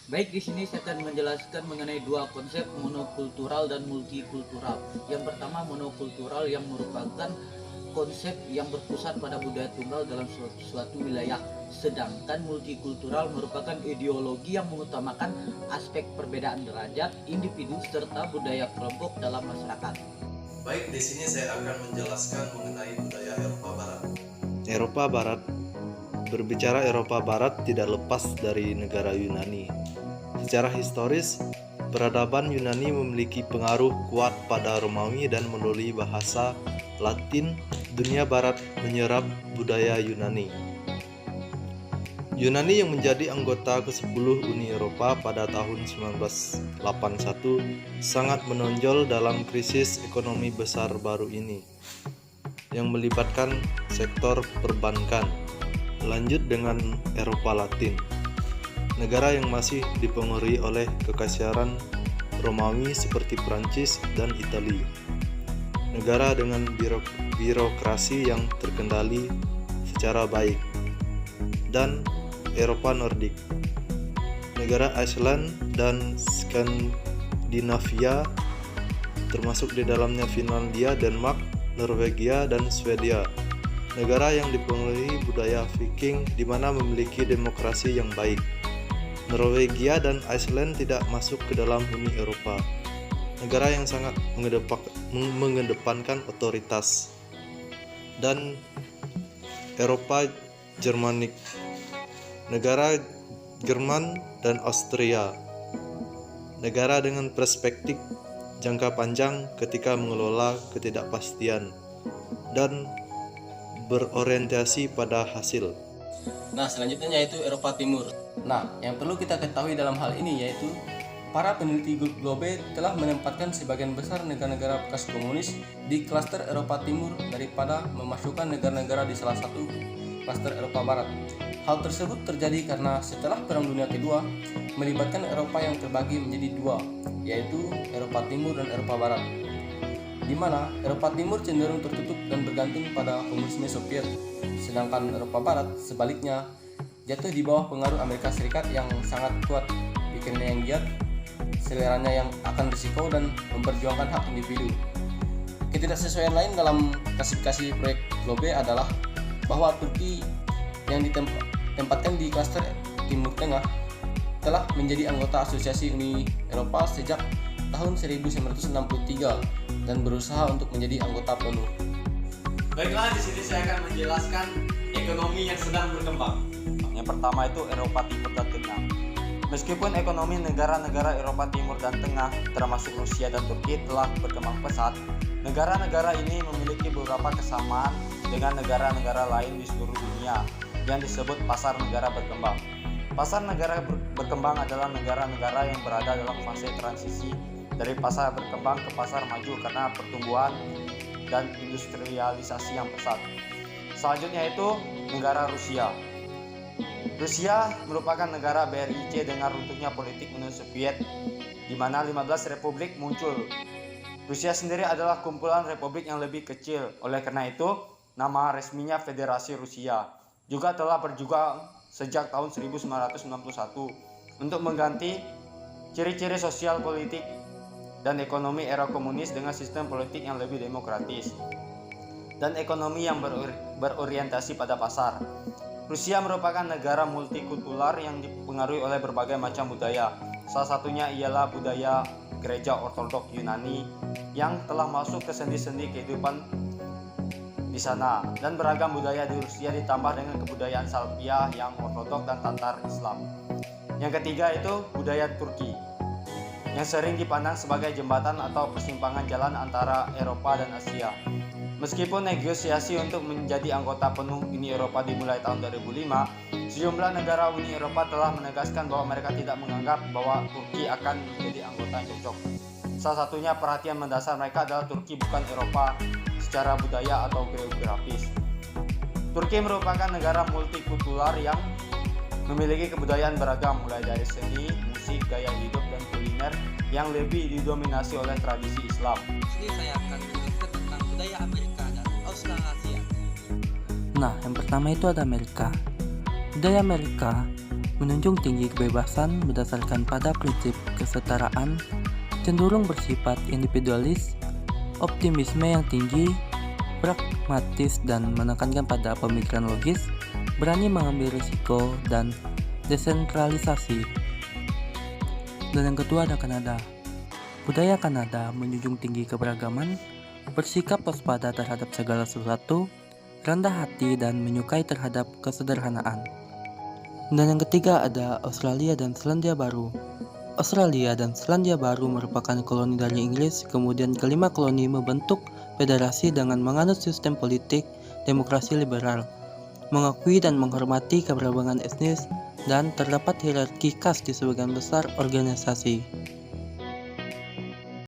Baik, di sini saya akan menjelaskan mengenai dua konsep monokultural dan multikultural. Yang pertama, monokultural yang merupakan konsep yang berpusat pada budaya tunggal dalam suatu wilayah. Sedangkan multikultural merupakan ideologi yang mengutamakan aspek perbedaan derajat, individu, serta budaya kelompok dalam masyarakat. Baik, di sini saya akan menjelaskan mengenai budaya Eropa Barat. Eropa Barat. Berbicara Eropa Barat tidak lepas dari negara Yunani. Secara historis, peradaban Yunani memiliki pengaruh kuat pada Romawi dan melalui bahasa Latin, dunia Barat menyerap budaya Yunani. Yunani yang menjadi anggota ke-10 Uni Eropa pada tahun 1981 sangat menonjol dalam krisis ekonomi besar baru ini yang melibatkan sektor perbankan. Lanjut dengan Eropa Latin, negara yang masih dipengaruhi oleh kekaisaran Romawi seperti Prancis dan Italia. Negara dengan birokrasi yang terkendali secara baik. Dan Eropa Nordik, negara Iceland dan Skandinavia, termasuk di dalamnya Finlandia, Denmark, Norwegia, dan Swedia. Negara yang dipengaruhi budaya Viking di mana memiliki demokrasi yang baik. Norwegia dan Iceland tidak masuk ke dalam Uni Eropa. Negara yang sangat mengedepankan otoritas. Dan Eropa Germanik, negara Jerman dan Austria. Negara dengan perspektif jangka panjang ketika mengelola ketidakpastian dan berorientasi pada hasil. Nah, selanjutnya yaitu Eropa Timur. Nah, yang perlu kita ketahui dalam hal ini yaitu para peneliti Globe telah menempatkan sebagian besar negara-negara bekas komunis di klaster Eropa Timur daripada memasukkan negara-negara di salah satu klaster Eropa Barat. Hal tersebut terjadi karena setelah Perang Dunia Kedua melibatkan Eropa yang terbagi menjadi dua, yaitu Eropa Timur dan Eropa Barat, di mana Eropa Timur cenderung tertutup dan bergantung pada komunisme Soviet, sedangkan Eropa Barat sebaliknya jatuh di bawah pengaruh Amerika Serikat yang sangat kuat, pikirnya yang giat, seleranya yang akan risiko dan memperjuangkan hak individu. Ketidaksesuaian lain dalam klasifikasi proyek Globe adalah bahwa Turki yang ditempatkan di klaster Timur Tengah telah menjadi anggota Asosiasi Uni Eropa sejak tahun 1963 dan berusaha untuk menjadi anggota penuh. Baiklah, di sini saya akan menjelaskan ekonomi yang sedang berkembang. Yang pertama itu Eropa Timur dan Tengah. Meskipun ekonomi negara-negara Eropa Timur dan Tengah, termasuk Rusia dan Turki, telah berkembang pesat, negara-negara ini memiliki beberapa kesamaan dengan negara-negara lain di seluruh dunia yang disebut pasar negara berkembang. Pasar negara berkembang adalah negara-negara yang berada dalam fase transisi dari pasar berkembang ke pasar maju karena pertumbuhan dan industrialisasi yang pesat. Selanjutnya itu negara Rusia. Rusia merupakan negara BRIC dengan runtuhnya politik Uni Soviet, di mana 15 republik muncul. Rusia sendiri adalah kumpulan republik yang lebih kecil, oleh karena itu nama resminya Federasi Rusia. Juga telah berjuang sejak tahun 1991 untuk mengganti ciri-ciri sosial politik dan ekonomi era komunis dengan sistem politik yang lebih demokratis dan ekonomi yang berorientasi pada pasar. Rusia merupakan negara multikultural yang dipengaruhi oleh berbagai macam budaya. Salah satunya ialah budaya gereja ortodoks Yunani yang telah masuk ke sendi-sendi kehidupan di sana, dan beragam budaya di Rusia ditambah dengan kebudayaan Salpia yang ortodoks dan Tatar Islam. Yang ketiga itu budaya Turki yang sering dipandang sebagai jembatan atau persimpangan jalan antara Eropa dan Asia. Meskipun negosiasi untuk menjadi anggota penuh Uni Eropa dimulai tahun 2005, sejumlah negara Uni Eropa telah menegaskan bahwa mereka tidak menganggap bahwa Turki akan menjadi anggota yang cocok. Salah satunya perhatian mendasar mereka adalah Turki bukan Eropa secara budaya atau geografis. Turki merupakan negara multikultural yang memiliki kebudayaan beragam, mulai dari seni, musik, gaya hidup, dan kuliner yang lebih didominasi oleh tradisi Islam. Ini saya akan menjelaskan tentang budaya Amerika dan Australasia. Nah, yang pertama itu ada Amerika. Budaya Amerika menunjung tinggi kebebasan berdasarkan pada prinsip kesetaraan, cenderung bersifat individualis, optimisme yang tinggi, pragmatis dan menekankan pada pemikiran logis, berani mengambil risiko, dan desentralisasi. Dan yang kedua ada Kanada. Budaya Kanada menjunjung tinggi keberagaman, bersikap waspada terhadap segala sesuatu, rendah hati dan menyukai terhadap kesederhanaan. Dan yang ketiga ada Australia dan Selandia Baru. Australia dan Selandia Baru merupakan koloni dari Inggris, kemudian kelima koloni membentuk federasi dengan menganut sistem politik demokrasi liberal, mengakui dan menghormati keberagaman etnis, dan terdapat hierarki kas di sebagian besar organisasi.